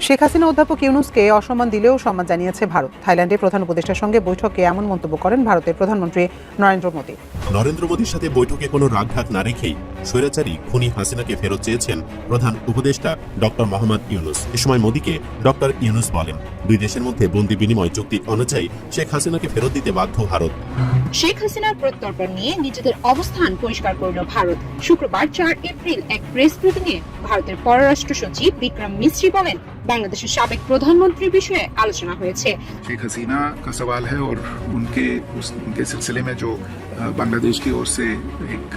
শেখ হাসিনা অধ্যাপক ইউনূসকে অসম্মান দিলেও সম্মান জানিয়েছে ভারত। থাইল্যান্ডে প্রধান উপদেষ্টার সঙ্গে বৈঠকে এমন মন্তব্য করেন ভারতের প্রধানমন্ত্রী নরেন্দ্র মোদী। নরেন্দ্র মোদীর সাথে বৈঠকে কোনো রাগঢাক না রেখেই স্বৈরাচারী খুনি হাসিনাকে ফেরত চেয়েছেন প্রধান উপদেষ্টা ডক্টর মোহাম্মদ ইউনূস। এ সময় মোদীকে ডক্টর ইউনূস বলেন, দুই দেশের মধ্যে বন্দি বিনিময় চুক্তি অনুযায়ী শেখ হাসিনাকে ফেরত দিতে বাধ্য ভারত। শেখ হাসিনার প্রত্যর্পণ নিয়ে নিজেদের অবস্থান পরিষ্কার করল ভারত। শুক্রবার 4 এপ্রিল এক প্রেস ব্রিফিংয়ে ভারতের পররাষ্ট্র সচিব বিক্রম মিশ্রি বলেন, বাংলাদেশের সাবেক প্রধানমন্ত্রীর বিষয়ে আলোচনা হয়েছে। शेख हसीना का सवाल है और उनके सिलसिले में जो बांग्लादेश की ओर से एक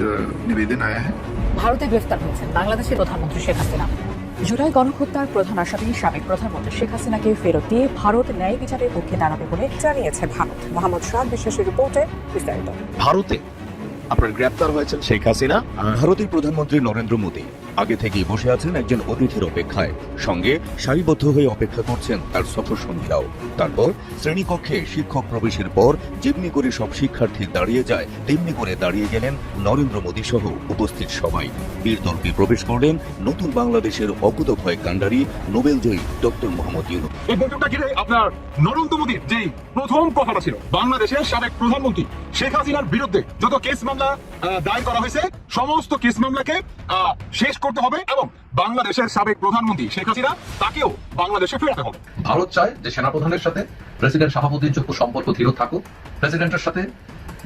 निवेदन आया है। ভারতে গ্রেফতার হয়েছেন বাংলাদেশের প্রধানমন্ত্রী শেখ হাসিনা। জুলাই গণহত্যার প্রধান আসামি সাবেক প্রধানমন্ত্রী শেখ হাসিনাকে ফেরত দিয়ে ভারত ন্যায় বিচারের পক্ষে দাঁড়াবে বলে জানিয়েছে ভারত। মোহাম্মদ শাহ বিশ্বাসের রিপোর্টে বিস্তারিত। ভারতে আপনার গ্রেপ্তার হয়েছেন শেখ হাসিনা। ভারতের প্রধানমন্ত্রী নরেন্দ্র মোদী আগে থেকেই বসে আছেন একজন অতিথির অপেক্ষায়, সঙ্গে সারিবদ্ধ হয়ে অপেক্ষা করছেন তার সফর সঙ্গীরাও। তারপর শ্রেণীকক্ষে শিক্ষক প্রবেশের পর যেমনি করে সব শিক্ষার্থী দাঁড়িয়ে যায়, তেমনি করে দাঁড়িয়ে গেলেন নরেন্দ্র মোদী সহ উপস্থিত সবাই। বীরদর্পে প্রবেশ করলেন নতুন বাংলাদেশের অকুতভয় কাণ্ডারি নোবেলজয়ী ডক্টর মোহাম্মদ ইউনূস। এই বৈঠকটা ঘিরে আপনার নরেন্দ্র মোদীর যে প্রথম কথাটা ছিল, বাংলাদেশের সাবেক প্রধানমন্ত্রী শেখ হাসিনার বিরুদ্ধে যত কেস মামলা দায়ের করা হয়েছে, সমস্ত কেস মামলাকে শেষ করতে হবে এবং বাংলাদেশের সাবেক প্রধানমন্ত্রী শেখ হাসিনা তাকেও বাংলাদেশে ফেরাতে হবে। ভারত চায় যে সেনাপ্রধানের সাথে প্রেসিডেন্ট শাহাবুদ্দিন চুপ্পুর সম্পর্ক দৃঢ় থাকুক, প্রেসিডেন্টের সাথে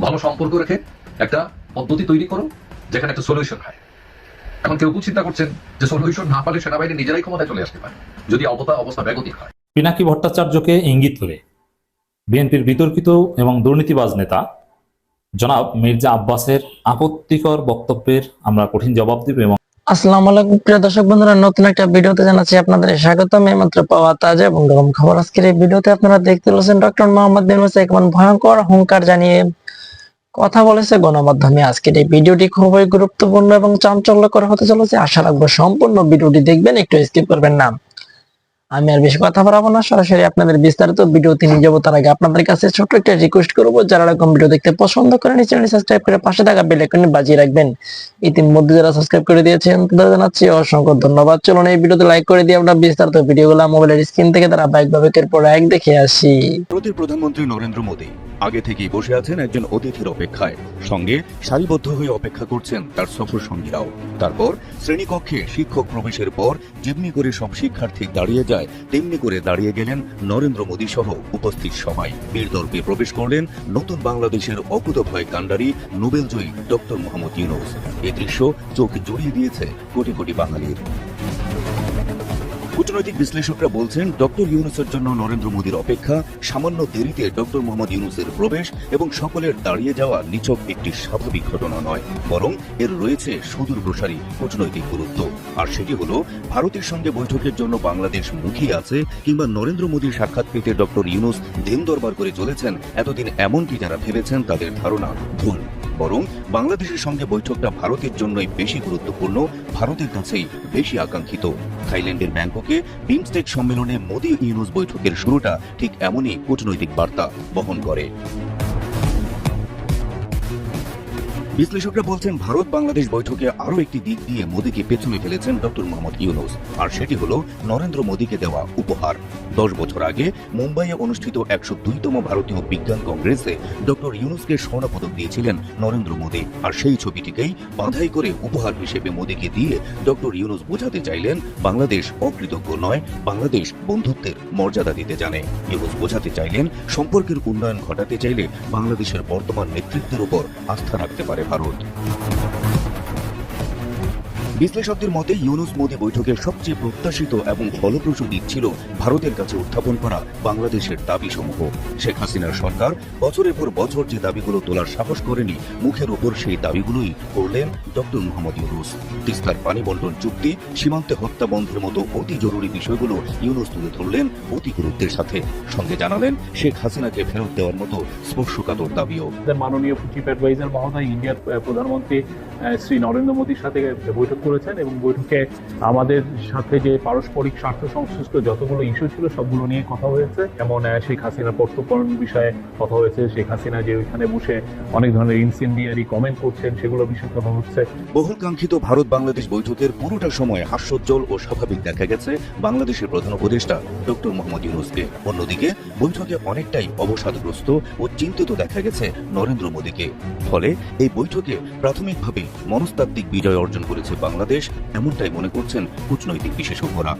ভালো সম্পর্ক রেখে একটা পদ্ধতি তৈরি করো যেখানে একটা সলিউশন হয়। এখন কেউ চিন্তা করছেন যে সলিউশন না পারলে সেনাবাহিনী নিজেরাই ক্ষমতায় চলে আসতে পারে যদি অবস্থা বেগতিক হয়। পিনাকি ভট্টাচার্যকে ইঙ্গিত করে বিএনপির বিতর্কিত এবং দুর্নীতিবাজ নেতা জনাব মির্জা আব্বাসের আপত্তিকর বক্তব্যের আমরা কঠিন জবাব দেব। এবং আসসালামু আলাইকুম প্রিয় দর্শক বন্ধুরা, নতুন একটা ভিডিওতে জানাচ্ছি আপনাদের স্বাগতম। এইমাত্র পাওয়া তাজা এবং গরম খবর। আজকের এই ভিডিওতে আপনারা দেখতে পাচ্ছেন ডক্টর মোহাম্মদ ইউনূস একমন ভয়ঙ্কর হুঙ্কার জানিয়ে কথা বলেছে গণমাধ্যমে। আজকের এই ভিডিওটি খুবই গুরুত্বপূর্ণ এবং চাঞ্চল্যকর হতে চলেছে। আশা রাখবো সম্পূর্ণ ভিডিওটি দেখবেন, একটু স্কিপ করবেন না। আমি আর বেশি কথা বাড়াবো না, সরাসরি আপনাদের বিস্তারিত ভিডিওতে নিয়ে যাবো। তার আগে আপনাদের কাছে ছোট্ট একটা রিকোয়েস্ট করবো, যারা এরকম ভিডিও দেখতে পছন্দ করেন চ্যানেল সাবস্ক্রাইব করে পাশে থাকা বেল আইকনে বাজিয়ে রাখবেন। ইতিমধ্যে যারা সাবস্ক্রাইব করে দিয়েছেন তাদের জানাচ্ছি অসংখ্য ধন্যবাদ। চলুন এই ভিডিওতে লাইক করে দিয়ে আমরা বিস্তারিত ভিডিওগুলো মোবাইলের স্ক্রিন থেকে ধারাবাহিকভাবে একের পর এক দেখে আসি। ভারতের প্রধানমন্ত্রী নরেন্দ্র মোদী আগে থেকেই বসে আছেন একজন অতিথির অপেক্ষায়, সঙ্গে সারিবদ্ধ হয়ে অপেক্ষা করছেন তার সফর সঙ্গীরাও। তারপর শ্রেণীকক্ষে শিক্ষক প্রবেশের পর যেমনি করে সব শিক্ষার্থী দাঁড়িয়ে যায়, তেমনি করে দাঁড়িয়ে গেলেন নরেন্দ্র মোদী সহ উপস্থিত সবাই। বীরদর্পে প্রবেশ করলেন নতুন বাংলাদেশের অকুতভয় কাণ্ডারি নোবেলজয়ী ডক্টর মোহাম্মদ ইউনূস। এই দৃশ্য চোখ জুড়িয়ে দিয়েছে কোটি কোটি বাঙালির। কূটনৈতিক বিশ্লেষকরা বলছেন, ডক্টর ইউনূসের জন্য নরেন্দ্র মোদীর অপেক্ষা, সামান্য দেরিতে ডক্টর মোহাম্মদ ইউনূসের প্রবেশ এবং সকলের দাঁড়িয়ে যাওয়া নিছক একটি স্বাভাবিক ঘটনা নয়, বরং এর রয়েছে সুদূর প্রসারী কূটনৈতিক গুরুত্ব। আর সেটি হলো, ভারতের সঙ্গে বৈঠকের জন্য বাংলাদেশ মুখিয়ে আছে, কিংবা নরেন্দ্র মোদীর সাক্ষাৎ পেতে ডক্টর ইউনূস দিন দরবার করে চলেছেন, এতদিন এমনটি যারা ভেবেছেন তাদের ধারণা ভুল। বরং বাংলাদেশের সঙ্গে বৈঠকটা ভারতের জন্যই বেশি গুরুত্বপূর্ণ, ভারতের কাছেই বেশি আকাঙ্ক্ষিত। থাইল্যান্ডের ব্যাংককে বিমস্টেক সম্মেলনে মোদী ইউনূস বৈঠকের শুরুটা ঠিক এমনই কূটনৈতিক বার্তা বহন করে। বিশ্লেষকরা বলছেন, ভারত বাংলাদেশ বৈঠকে আরো একটি দিক দিয়ে মোদীকে পেছনে ফেলেছেন ডক্টর মোহাম্মদ ইউনূস, আর সেটি হলো নরেন্দ্র মোদীকে দেওয়া উপহার। 10 বছর আগে মুম্বাইয়ে অনুষ্ঠিত 102তম ভারতীয় বিজ্ঞান কংগ্রেসে ডক্টর ইউনূসকে স্বর্ণপদক দিয়েছিলেন নরেন্দ্র মোদী, আর সেই ছবিটিকেই বাঁধাই করে উপহার হিসেবে মোদীকে দিয়ে ডক্টর ইউনূস বোঝাতে চাইলেন বাংলাদেশ অকৃতজ্ঞ নয়, বাংলাদেশ বন্ধুত্বের মর্যাদা দিতে জানে। ইউনূস বোঝাতে চাইলেন সম্পর্কের উন্নয়ন ঘটাতে চাইলে বাংলাদেশের বর্তমান নেতৃত্বের উপর আস্থা রাখতে পারে ভারত। বিশ্লেষকদের মতে ইউনূস মোদী বৈঠকের সবচেয়ে প্রত্যাশিত এবং ফলপ্রসূ দিক ছিল ভারতের কাছে উত্থাপন করা বাংলাদেশের দাবিসমূহ। শেখ হাসিনার সরকার বছরের পর বছর যে দাবিগুলো তোলার সাহস করেনি, মুখের উপর সেই দাবিগুলোই করলেন ডক্টর মোহাম্মদ ইউনূস। তিস্তার পানি বন্টন চুক্তি, সীমান্তে হত্যা বন্ধের মতো অতি জরুরি বিষয়গুলো ইউনূস তুলে ধরলেন অতি গুরুত্বের সাথে, সঙ্গে জানালেন শেখ হাসিনাকে ফেরত দেওয়ার মতো স্পর্শকাতর দাবিও। মাননীয় চিফ অ্যাডভাইজার মহোদয় ইন্ডিয়ার প্রধানমন্ত্রী শ্রী নরেন্দ্র মোদীর সাথে বৈঠক করেছেন এবং বৈঠকে আমাদের সাথে যে পারস্পরিক স্বার্থ সংশ্লিষ্ট যতগুলো ইস্যু ছিল সবগুলো নিয়ে কথা হয়েছে। যেমন শেখ হাসিনার প্রত্যর্পণ বিষয়ে কথা হয়েছে, শেখ হাসিনা যে ওইখানে বসে অনেক ধরনের ইনসেন্ডিয়ারি কমেন্ট করছেন সেগুলো বিষয়ে কথা হচ্ছে। বহুল কাঙ্ক্ষিত ভারত বাংলাদেশ বৈঠকের পুরোটা সময় হাস্যোজ্জ্বল ও স্বাভাবিক দেখা গেছে বাংলাদেশের প্রধান উপদেষ্টা ডক্টর মোহাম্মদ ইউনূসকে। অন্যদিকে বৈঠকে অনেকটাই অবসাদগ্রস্ত ও চিন্তিত দেখা গেছে নরেন্দ্র মোদীকে। ফলে এই বৈঠকে প্রাথমিকভাবে মনস্তাত্ত্বিক বিজয় অর্জন করেছে বাংলাদেশ, এমনটাই মনে করছেন কূটনৈতিক বিশেষজ্ঞরা।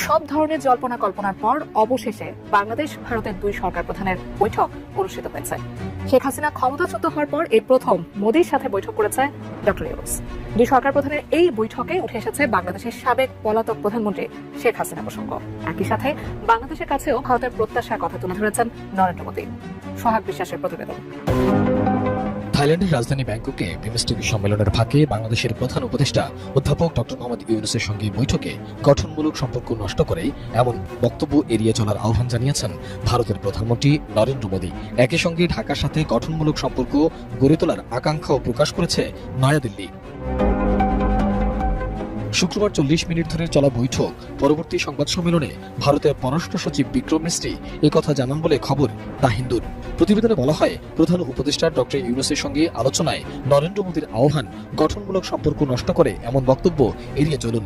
সব ধরনের জল্পনা কল্পনার পর অবশেষে বাংলাদেশ ভারতের দুই সরকার প্রধানের বৈঠক অনুষ্ঠিত হয়েছে। শেখ হাসিনা ক্ষমতাচ্যুত হওয়ার পর এই প্রথম মোদীর সাথে বৈঠক করেছে ডক্টর ইউনূস। দুই সরকার প্রধানের এই বৈঠকে উঠে এসেছে বাংলাদেশের সাবেক পলাতক প্রধানমন্ত্রী শেখ হাসিনা প্রসঙ্গ। একই সাথে বাংলাদেশের কাছেও ভারতের প্রত্যাশার কথা তুলে ধরেছেন নরেন্দ্র মোদী। সোহাগ বিশ্বাসের প্রতিবেদন। থাইল্যান্ডের রাজধানী ব্যাংককে বিমস্টেক সম্মেলনের ফাঁকে বাংলাদেশের প্রধান উপদেষ্টা অধ্যাপক ডক্টর মোহাম্মদ ইউনূসের সঙ্গে বৈঠকে গঠনমূলক সম্পর্ক নষ্ট করে এমন বক্তব্য এড়িয়ে চলার আহ্বান জানিয়েছেন ভারতের প্রধানমন্ত্রী নরেন্দ্র মোদী। একই সঙ্গে ঢাকার সাথে গঠনমূলক সম্পর্ক গড়ে তোলার আকাঙ্ক্ষাও প্রকাশ করেছে নয়াদিল্লি। শুক্রবার 40 মিনিট ধরে চলা বৈঠক পরবর্তী সংবাদ সম্মেলনে ভারতের পররাষ্ট্র সচিব বিক্রম মিস্ত্রি একথা জানান বলে খবর দ্য হিন্দুর। প্রতিবেদনে বলা হয়, প্রধান উপদেষ্টা ডক্টর ইউনূসের সঙ্গে আলোচনায় নরেন্দ্র মোদীর আহ্বান গঠনমূলক সম্পর্ক নষ্ট করে এমন বক্তব্য এড়িয়ে চলুন।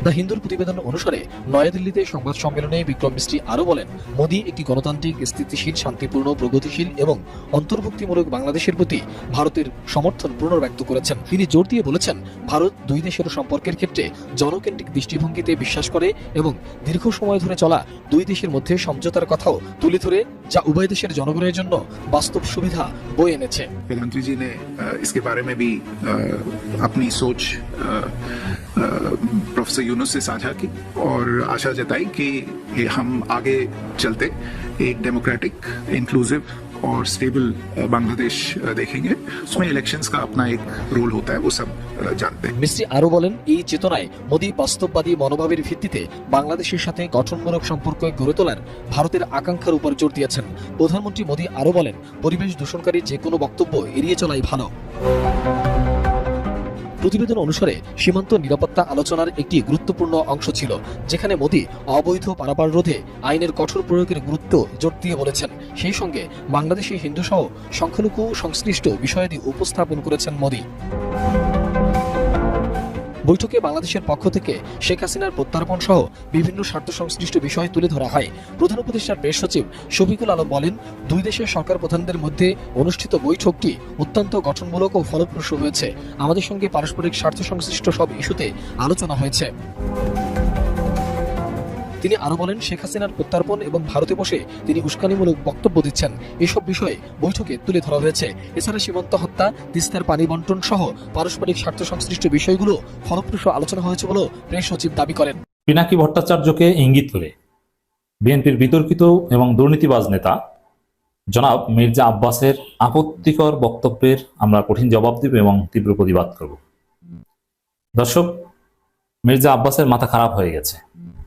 দ্য হিন্দুর প্রতিবেদন অনুসারে নয়াদিল্লিতে সংবাদ সম্মেলনে বিক্রম মিস্ত্রি আরও বলেন, মোদী একটি গণতান্ত্রিক, স্থিতিশীল, শান্তিপূর্ণ, প্রগতিশীল এবং অন্তর্ভুক্তিমূলক বাংলাদেশের প্রতি ভারতের সমর্থন পুনর্ব্যক্ত করেছেন। তিনি জোর দিয়ে বলেছেন, ভারত দুই দেশের সম্পর্কের ক্ষেত্রে জনকেন্দ্রিক দৃষ্টিভঙ্গিতে বিশ্বাস করে এবং দীর্ঘ সময় ধরে চলা দুই দেশের মধ্যে সমঝোতার কথাও তুলে ধরে, যা উভয় দেশের জনগণের জন্য বাস্তব সুবিধা বয়ে এনেছে। प्रधानमंत्री जी ने इसके बारे में भी अपनी सोच प्रोफेसर यूनुस से साझा की और आशा जताई कि हम आगे चलते एक डेमोक्रेटिक, इंक्लूसिव और स्टेबल बांग्लादेश देखेंगे। उसमें इलेक्शंस का अपना एक रोल होता है, वो सब जानते हैं। মিস্ত্রি আরও বলেন, এই চেতনায় মোদী বাস্তববাদী মনোভাবের ভিত্তিতে বাংলাদেশের সাথে গঠনমূলক সম্পর্ক গড়ে তোলার ভারতের আকাঙ্ক্ষার উপর জোর দিয়েছেন। প্রধানমন্ত্রী মোদী আরও বলেন, পরিবেশ দূষণকারী যে কোনো বক্তব্য এড়িয়ে চলাই ভালো। প্রতিবেদন অনুসারে সীমান্ত নিরাপত্তা আলোচনার একটি গুরুত্বপূর্ণ অংশ ছিল, যেখানে মোদী অবৈধ পারাপার রোধে আইনের কঠোর প্রয়োগের গুরুত্ব জোর দিয়ে বলেছেন। সেই সঙ্গে বাংলাদেশি হিন্দু সহ সংখ্যালঘু সংশ্লিষ্ট বিষয়াদি উপস্থাপন করেছেন মোদী। বৈঠকে বাংলাদেশের পক্ষ থেকে শেখ হাসিনার প্রত্যার্পণ সহ বিভিন্ন স্বার্থ সংশ্লিষ্ট বিষয় তুলে ধরা হয়। প্রধান উপদেষ্টার প্রেস সচিব শফিকুল আলম বলেন, দুই দেশের সরকার প্রধানদের মধ্যে অনুষ্ঠিত বৈঠকটি অত্যন্ত গঠনমূলক ও ফলপ্রসূ হয়েছে। আমাদের সঙ্গে পারস্পরিক স্বার্থ সংশ্লিষ্ট সব ইস্যুতে আলোচনা হয়েছে। তিনি আরো বলেন, শেখ হাসিনার প্রত্যার্পণ এবং ভারতে বসে তিনি উস্কানিমূলক বক্তব্য দিচ্ছেন, এসব বিষয়ে বৈঠকে তুলে ধরা হয়েছে। এছাড়া সীমান্ত হত্যা, তিস্তার পানি বন্টন সহ পারস্পরিক স্বার্থ সংশ্লিষ্ট বিষয়গুলো ফলপ্রসূ আলোচনা হয়েছে বলেও প্রেস সচিব দাবি করেন। পিনাকি ভট্টাচার্যকে ইঙ্গিত করে বিএনপির বিতর্কিত এবং দুর্নীতিবাজ নেতা জনাব মির্জা আব্বাসের আপত্তিকর বক্তব্যের আমরা কঠিন জবাব দেব এবং তীব্র প্রতিবাদ করব। দর্শক, মির্জা আব্বাসের মাথা খারাপ হয়ে গেছে।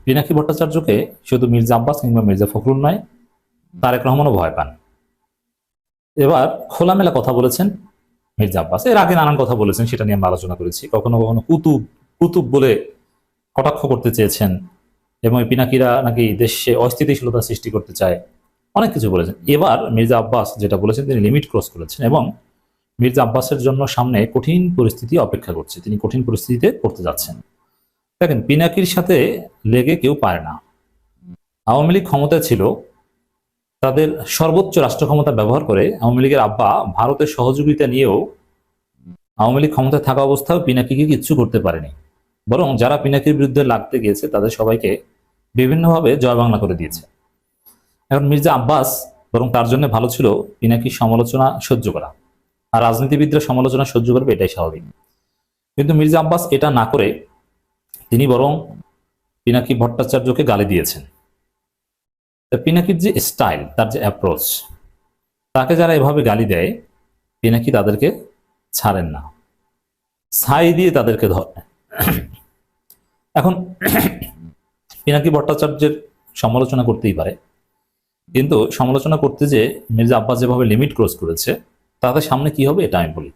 পিনাকি ভট্টাচার্যকে শুধু মির্জা আব্বাস কিংবা মির্জা ফখরুল নয়, তারেক রহমানও ভয় পান। এবার খোলামেলা কথা বলেছেন মির্জা আব্বাস। এর আগে নানান কথা বলেছেন, সেটা নিয়ে আমরা আলোচনা করেছি। কখনো কখনো কুতুব বলে কটাক্ষ করতে চেয়েছেন এবং পিনাকিরা নাকি দেশে অস্থিতিশীলতা সৃষ্টি করতে চায়, অনেক কিছু বলেছেন। এবার মির্জা আব্বাস যেটা বলেছেন, তিনি লিমিট ক্রস করেছেন এবং মির্জা আব্বাসের জন্য সামনে কঠিন পরিস্থিতি অপেক্ষা করছে। তিনি কঠিন পরিস্থিতিতে পড়তে যাচ্ছেন। দেখেন, পিনাকির সাথে লেগে কেউ পারে না। আওয়ামী লীগ ক্ষমতায় ছিল, তাদের সর্বোচ্চ রাষ্ট্র ক্ষমতা ব্যবহার করে আওয়ামী লীগের আব্বা ভারতের সহযোগিতা নিয়েও আওয়ামী লীগ ক্ষমতায় থাকা অবস্থায় পিনাকিকে কিচ্ছু করতে পারেনি। বরং যারা পিনাকির বিরুদ্ধে লাগতে গিয়েছে তাদের সবাইকে বিভিন্নভাবে জয় বাংলা করে দিয়েছে। এখন মির্জা আব্বাস বরং তার জন্য ভালো ছিল পিনাকির সমালোচনা সহ্য করা, আর রাজনীতিবিদরা সমালোচনা সহ্য করবে, এটাই স্বাভাবিক। কিন্তু মির্জা আব্বাস এটা না করে তিনি বরং পিনাকি ভট্টাচার্যকে গালি দিয়েছেন। পিনাকির যে স্টাইল, তার যে অ্যাপ্রোচ, তাকে যারা এভাবে গালি দেয়, পিনাকি তাদেরকে ছাড়েন না, ছাই দিয়ে তাদেরকে ধরেন। এখন পিনাকি ভট্টাচার্যের সমালোচনা করতেই পারে, কিন্তু সমালোচনা করতে যে মির্জা আব্বাস যেভাবে লিমিট ক্রস করেছে, তাদের সামনে কি হবে এটা আমি বলি।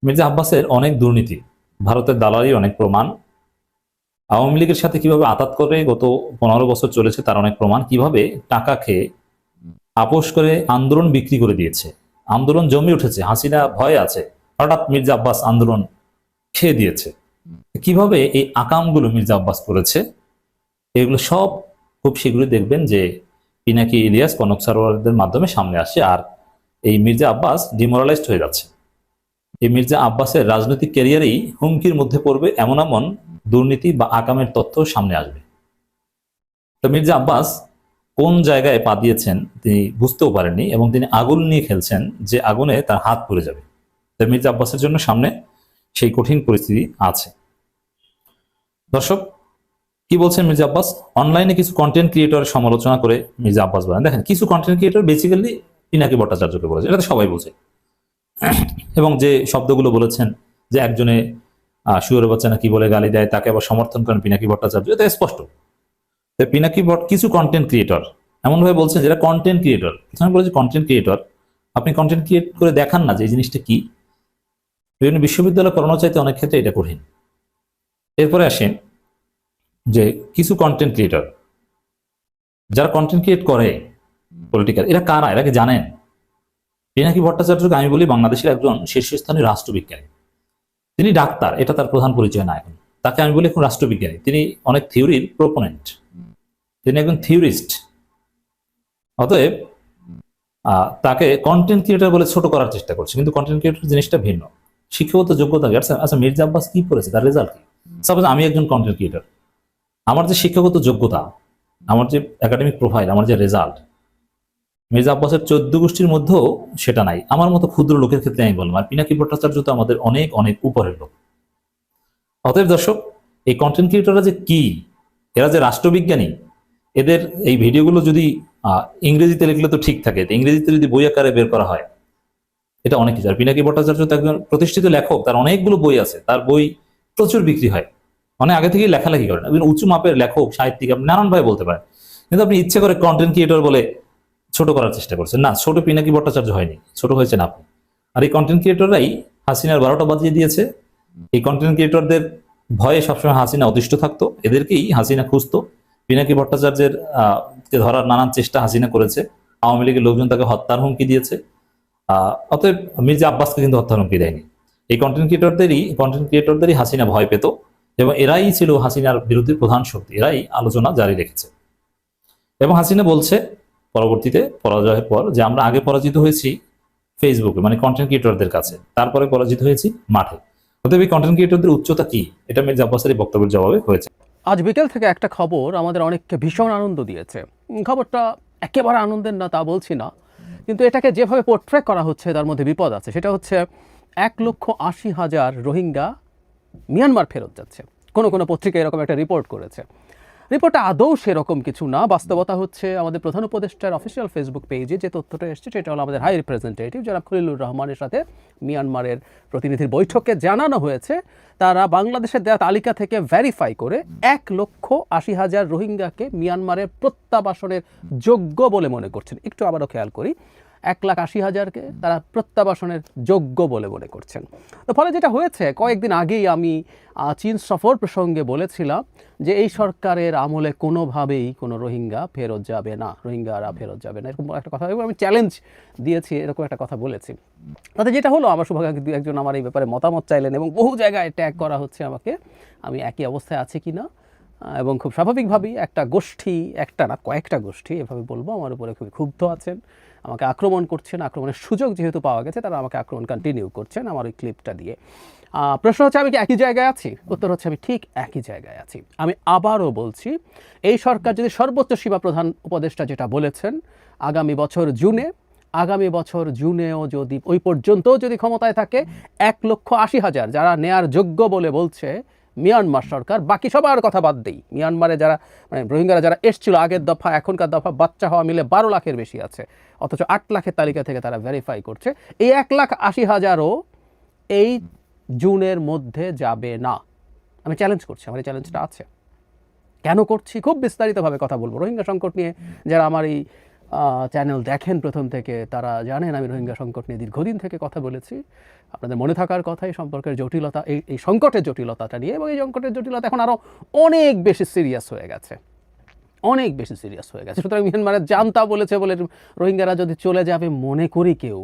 মির্জা আব্বাসের অনেক দুর্নীতি, ভারতের দালালি, অনেক প্রমাণ। আওয়ামী লীগের সাথে কিভাবে আতাত করে গত 15 বছর চলেছে তার অনেক প্রমাণ। কিভাবে টাকা খেয়ে আপোষ করে আন্দোলন বিক্রি করে দিয়েছে, আন্দোলন জমে উঠেছে, হাসিনা ভয়ে আছে, হঠাৎ মির্জা আব্বাস আন্দোলন খেয়ে দিয়েছে। কিভাবে এই আকামগুলো মির্জা আব্বাস করেছে, এগুলো সব খুব শীঘ্রই দেখবেন যে পিনাকি ইলিয়াস, কনক সারোয়ারদের মাধ্যমে সামনে আসছে। আর এই মির্জা আব্বাস ডিমোরালাইজড হয়ে যাচ্ছে। এই মির্জা আব্বাসের রাজনৈতিক ক্যারিয়ারেই হুমকির মধ্যে পড়বে এমন এমন দুর্নীতি বা আকামের তথ্য সামনে আসবে। তো মির্জা আব্বাস কোন জায়গায় পা দিয়েছেন তিনি বুঝতেও পারেননি, এবং তিনি আগুন নিয়ে খেলছেন যে আগুনে তার হাত পুড়ে যাবে। তো মির্জা আব্বাসের জন্য সামনে সেই কঠিন পরিস্থিতি আছে। দর্শক, কি বলছেন মির্জা আব্বাস? অনলাইনে কিছু কন্টেন্ট ক্রিয়েটরের সমালোচনা করে মির্জা আব্বাস বলেন, দেখেন কিছু কন্টেন্ট ক্রিয়েটর বেসিক্যালি পিনাকি ভট্টাচার্যকে বলেছে, এটা তো সবাই বোঝে। এবং যে শব্দগুলো বলেছেন যে একজনে শুয়োরের বাচ্চা না কি বলে গালি দেয়, তাকে আবার সমর্থন করেন পিনাকি ভট্টাচার্য, এটা স্পষ্ট। কিছু কন্টেন্ট ক্রিয়েটর এমনভাবে বলছেন যেটা কন্টেন্ট ক্রিয়েটর, আমি বলেছি কন্টেন্ট ক্রিয়েটর, আপনি কন্টেন্ট ক্রিয়েট করে দেখান না যে এই জিনিসটা কি। বিভিন্ন বিশ্ববিদ্যালয় করানো চাইতে অনেক ক্ষেত্রে এটা কঠিন। এরপরে আসেন যে কিছু কন্টেন্ট ক্রিয়েটর, যারা কন্টেন্ট ক্রিয়েট করে পলিটিক্যাল, এরা কারা, এরা কি জানেন? পিনাকি ভট্টাচার্যকে আমি বলি বাংলাদেশের একজন শীর্ষস্থানীয় রাষ্ট্রবিজ্ঞানী। তিনি ডাক্তার, এটা তার প্রধান পরিচয় না এখন। তাকে আমি বলি এখন রাষ্ট্রবিজ্ঞানী। তিনি অনেক থিওরির প্রোপোনেন্ট, তিনি একজন থিওরিস্ট। অতএব তাকে কন্টেন্ট ক্রিয়েটর বলে ছোট করার চেষ্টা করছে, কিন্তু কন্টেন্ট ক্রিয়েটর জিনিসটা ভিন্ন। শিক্ষাগত যোগ্যতা, আচ্ছা মির্জা আব্বাস কি করেছে, তার রেজাল্ট কি? সাপোজ আমি একজন কন্টেন্ট ক্রিয়েটর, আমার যে শিক্ষাগত যোগ্যতা, আমার যে একাডেমিক প্রোফাইল, আমার যে রেজাল্ট, মির্জা আব্বাসের 14 গোষ্ঠীর মধ্যেও সেটা নাই। আমার মতো ক্ষুদ্র লোকের ক্ষেত্রে আমি বললাম, আর পিনাকি ভট্টাচার্য তো আমাদের অনেক অনেক উপরের লোক। অতএব দর্শক, এই কন্টেন্ট ক্রিয়েটররা যে কি, এরা যে রাষ্ট্রবিজ্ঞানী, এদের এই ভিডিওগুলো যদি ইংরেজিতে লিখলে তো ঠিক থাকে, ইংরেজিতে যদি বই আকারে বের করা হয় এটা অনেক কিছু। আর পিনাকি ভট্টাচার্য তো একজন প্রতিষ্ঠিত লেখক, তার অনেকগুলো বই আছে, তার বই প্রচুর বিক্রি হয়, অনেক আগে থেকেই লেখালেখি করেন, একজন উঁচু মাপের লেখক, সাহিত্যিক, আপনি নানানভাবে বলতে পারেন। কিন্তু আপনি ইচ্ছে করে কন্টেন্ট ক্রিয়েটর বলে ছোট করার চেষ্টা করছেন। না, ছোট পিনাকি ভট্টাচার্য হয়নি, ছোট হয়েছেন আপনি। আর এই কন্টেন্ট ক্রিয়েটররাই হাসিনার 12টা বাজিয়ে দিয়েছে। এই কন্টেন্ট ক্রিয়েটরদের ভয়ে সবসময় হাসিনা অতিষ্ঠ থাকতো, এদেরকেই হাসিনা খুঁজতো। পিনাকি ভট্টাচার্যের কে ধরার নানান চেষ্টা হাসিনা করেছে। আওয়ামী লীগের লোকজন তাকে হত্যার হুমকি দিয়েছে। অতএব মির্জা আব্বাসকে কিন্তু হত্যার হুমকি দেয়নি। এই কন্টেন্ট ক্রিয়েটরদেরই হাসিনা ভয় পেত, এবং এরাই ছিল হাসিনার বিরুদ্ধে প্রধান শক্তি, এরাই আলোচনা জারি রেখেছে। এবং হাসিনা বলছে পরবর্তীতে পরাজয়ের পর যে আমরা আগে পরাজিত হয়েছি ফেসবুকে, মানে কন্টেন্ট ক্রিয়েটরদের কাছে, তারপরে পরাজিত হয়েছি মাঠে। অতএব এই কন্টেন্ট ক্রিয়েটরদের উচ্চতা কি, এটা মির্জা আব্বাসের বক্তব্যের জবাবে হয়েছে। আজ বিকেল থেকে একটা খবর আমাদের অনেককে ভীষণ আনন্দ দিয়েছে। খবরটা একেবারে আনন্দের না তা বলছি না, কিন্তু এটাকে যেভাবে পোর্ট্রে করা হচ্ছে তার মধ্যে বিপদ আছে। সেটা হচ্ছে 1,80,000 রোহিঙ্গা মিয়ানমার ফেরত যাচ্ছে। কোনো কোনো পত্রিকা এরকম একটা রিপোর্ট করেছে। রিপোর্টটা আদৌ সেরকম কিছু না। বাস্তবতা হচ্ছে আমাদের প্রধান উপদেষ্টার অফিসিয়াল ফেসবুক পেজে যে তথ্যটা এসছে সেটা হলো আমাদের হাই রিপ্রেজেন্টেটিভ জনাব খলিলুর রহমানের সাথে মিয়ানমারের প্রতিনিধির বৈঠকে জানানো হয়েছে তারা বাংলাদেশের দেওয়া তালিকা থেকে ভেরিফাই করে 1,80,000 রোহিঙ্গাকে মিয়ানমারের প্রত্যাবাসনের যোগ্য বলে মনে করছেন। একটু আবারও খেয়াল করি, 1,80,000কে তারা প্রত্যাবাসনের যোগ্য বলে মনে করছেন। তো ফলে যেটা হয়েছে, কয়েকদিন আগেই আমি চীন সফর প্রসঙ্গে বলেছিলাম যে এই সরকারের আমলে কোনোভাবেই কোনো রোহিঙ্গা ফেরত যাবে না, রোহিঙ্গারা ফেরত যাবে না, এরকম একটা কথা আমি চ্যালেঞ্জ দিয়েছি, এরকম একটা কথা বলেছি। তাতে যেটা হলো, আমার শুভাকাঙ্ক্ষী একজন আমার এই ব্যাপারে মতামত চাইলেন এবং বহু জায়গায় ট্যাগ করা হচ্ছে আমাকে, আমি একই অবস্থায় আছি কি না। এবং খুব স্বাভাবিকভাবেই একটা গোষ্ঠী, একটা না কয়েকটা গোষ্ঠী এভাবে বলবো, আমার উপরে খুবই ক্ষুব্ধ আছেন, আমাকে আক্রমণ করছেন। আক্রমণের সুযোগ যেহেতু পাওয়া গেছে, তারা আমাকে আক্রমণ কন্টিনিউ করছেন আমার ওই ক্লিপটা দিয়ে। প্রশ্ন হচ্ছে আমি কি একই জায়গায় আছি? উত্তর হচ্ছে আমি ঠিক একই জায়গায় আছি। আমি আবারও বলছি, এই সরকার যদি সর্বোচ্চ সীমা প্রধান উপদেষ্টা যেটা বলেছেন আগামী বছর জুনেও যদি ওই পর্যন্ত যদি ক্ষমতায় থাকে 1,80,000 যারা নেয়ার যোগ্য বলে বলছে মিয়ানমার সরকার, বাকি সবার কথা বাদ দেই, মিয়ানমারে যারা মানে রোহিঙ্গারা যারা এসছিল আগের দফা এখনকার দফা বাচ্চা হওয়া মিলে 12 লাখের বেশি আছে, অথচ 8 লাখের তালিকা থেকে তারা ভেরিফাই করছে। এই 1,80,000ও এই জুনের মধ্যে যাবে না। আমি চ্যালেঞ্জ করছি, আমার এই চ্যালেঞ্জটা আছে। কেন করছি খুব বিস্তারিতভাবে কথা বলবো। রোহিঙ্গা সংকট নিয়ে যারা আমার এই চ্যানেল দেখেন প্রথম থেকে তারা জানেন আমি রোহিঙ্গা সংকট নিয়ে দীর্ঘদিন থেকে কথা বলেছি। আপনাদের মনে থাকার কথা এই সম্পর্কের জটিলতা, এই সংকটের জটিলতাটা নিয়ে, এবং এই সংকটের জটিলতা এখন আরও অনেক বেশি সিরিয়াস হয়ে গেছে, অনেক বেশি সিরিয়াস হয়ে গেছে। সুতরাং মিয়ানমারের জান্তা বলেছে বলে রোহিঙ্গারা যদি চলে যাবে মনে করি কেউ,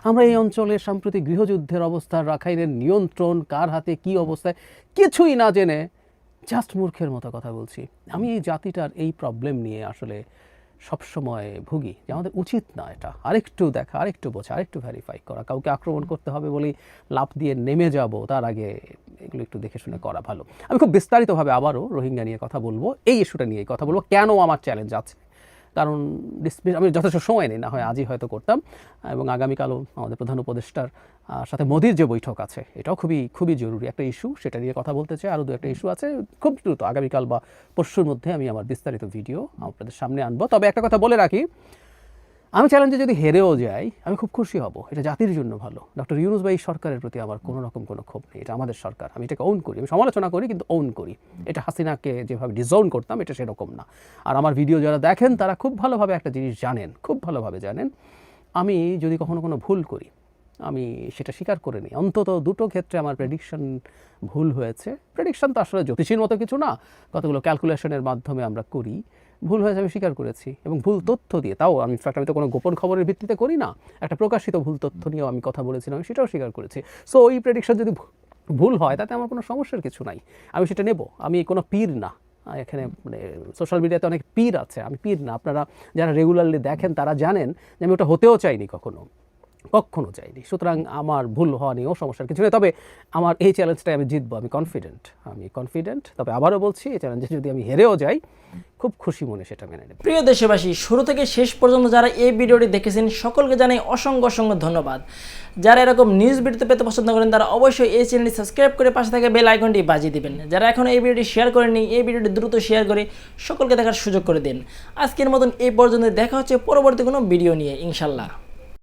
আমরা এই অঞ্চলের সাম্প্রতিক গৃহযুদ্ধের অবস্থা, রাখাইনের নিয়ন্ত্রণ কার হাতে কী অবস্থায় কিছুই না জেনে জাস্ট মূর্খের মতো কথা বলছি। আমি এই জাতিটার এই প্রবলেম নিয়ে আসলে সবসময় ভুগি যে আমাদের উচিত না এটা আরেকটু দেখা, আরেকটু বোঝা, আরেকটু ভেরিফাই করা। কাউকে আক্রমণ করতে হবে বলেই লাফ দিয়ে নেমে যাব, তার আগে এগুলো একটু দেখে শুনে করা ভালো। আমি খুব বিস্তারিতভাবে আবারও রোহিঙ্গা নিয়ে কথা বলবো, এই ইস্যুটা নিয়েই কথা বলবো, কেন আমার চ্যালেঞ্জ আছে। কারণ আমি যথেষ্ট সময় নেই, না হয় আজই হয়তো করতাম। এবং আগামীকালও আমাদের প্রধান উপদেষ্টার সাথে মোদির যে বৈঠক আছে, এটাও খুবই জরুরি একটা ইস্যু, সেটা নিয়ে কথা বলতে চাই। আরও দু একটা ইস্যু আছে, খুব দ্রুত আগামীকাল বা পরশুর মধ্যে আমি আমার বিস্তারিত ভিডিও আপনাদের সামনে আনবো। তবে একটা কথা বলে রাখি, আমি চ্যালেঞ্জে যদি হেরেও যাই আমি খুব খুশি হব, এটা জাতির জন্য ভালো। ডক্টর ইউনূস ভাই সরকারের প্রতি আমার কোনো রকম কোনো ক্ষোভ নেই, এটা আমাদের সরকার, আমি এটাকে ওন করি, আমি সমালোচনা করি কিন্তু ওন করি। এটা হাসিনাকে যেভাবে ডিজাউন করতাম এটা সেরকম না। আর আমার ভিডিও যারা দেখেন তারা খুব ভালোভাবে একটা জিনিস জানেন, খুব ভালোভাবে জানেন, আমি যদি কখনো কোনো ভুল করি আমি সেটা স্বীকার করে নিই। অন্তত দুটো ক্ষেত্রে আমার প্রেডিকশন ভুল হয়েছে। প্রেডিকশন তো আসলে জ্যোতিষীর মতো কিছু না, কতগুলো ক্যালকুলেশনের মাধ্যমে আমরা করি। ভুল হয়েছে আমি স্বীকার করেছি, এবং ভুল তথ্য দিয়ে, তাও আমি ইনফ্যাক্ট আমি তো কোনো গোপন খবরের ভিত্তিতে করি না, একটা প্রকাশিত ভুল তথ্য নিয়েও আমি কথা বলেছিলাম, সেটাও স্বীকার করেছি। সো ওই প্রেডিকশন যদি ভুল হয় তাতে আমার কোনো সমস্যার কিছু নাই, আমি সেটা নেব। আমি কোনো পীর না, এখানে মানে সোশ্যাল মিডিয়াতে অনেক পীর আছে, আমি পীর না। আপনারা যারা রেগুলারলি দেখেন তারা জানেন যে আমি ওটা হতেও চাইনি, কখনো চাইনি। সুতরাং আমার ভুল হওয়া নিয়েও সমস্যার কিছু নেই। তবে আমার এই চ্যালেঞ্জটাই আমি জিতবো, আমি কনফিডেন্ট। তবে আবারও বলছি, এই চ্যালেঞ্জে যদি আমি হেরেও যাই খুব খুশি মনে সেটা মেনে নেব। প্রিয় দেশবাসী, শুরু থেকে শেষ পর্যন্ত যারা এই ভিডিওটি দেখেছেন সকলকে জানাই অসংখ্য ধন্যবাদ। যারা এরকম নিউজ ভিডিও পেতে পছন্দ করেন তারা অবশ্যই এই চ্যানেলটি সাবস্ক্রাইব করে পাশে থাকা বেল আইকনটি বাজিয়ে দিবেন। যারা এখন এই ভিডিওটি শেয়ার করেননি, এই ভিডিওটি দ্রুত শেয়ার করে সকলকে দেখার সুযোগ করে দিন। আজকের মতন এই পর্যন্ত, দেখা হচ্ছে পরবর্তী কোনো ভিডিও নিয়ে ইনশাল্লাহ।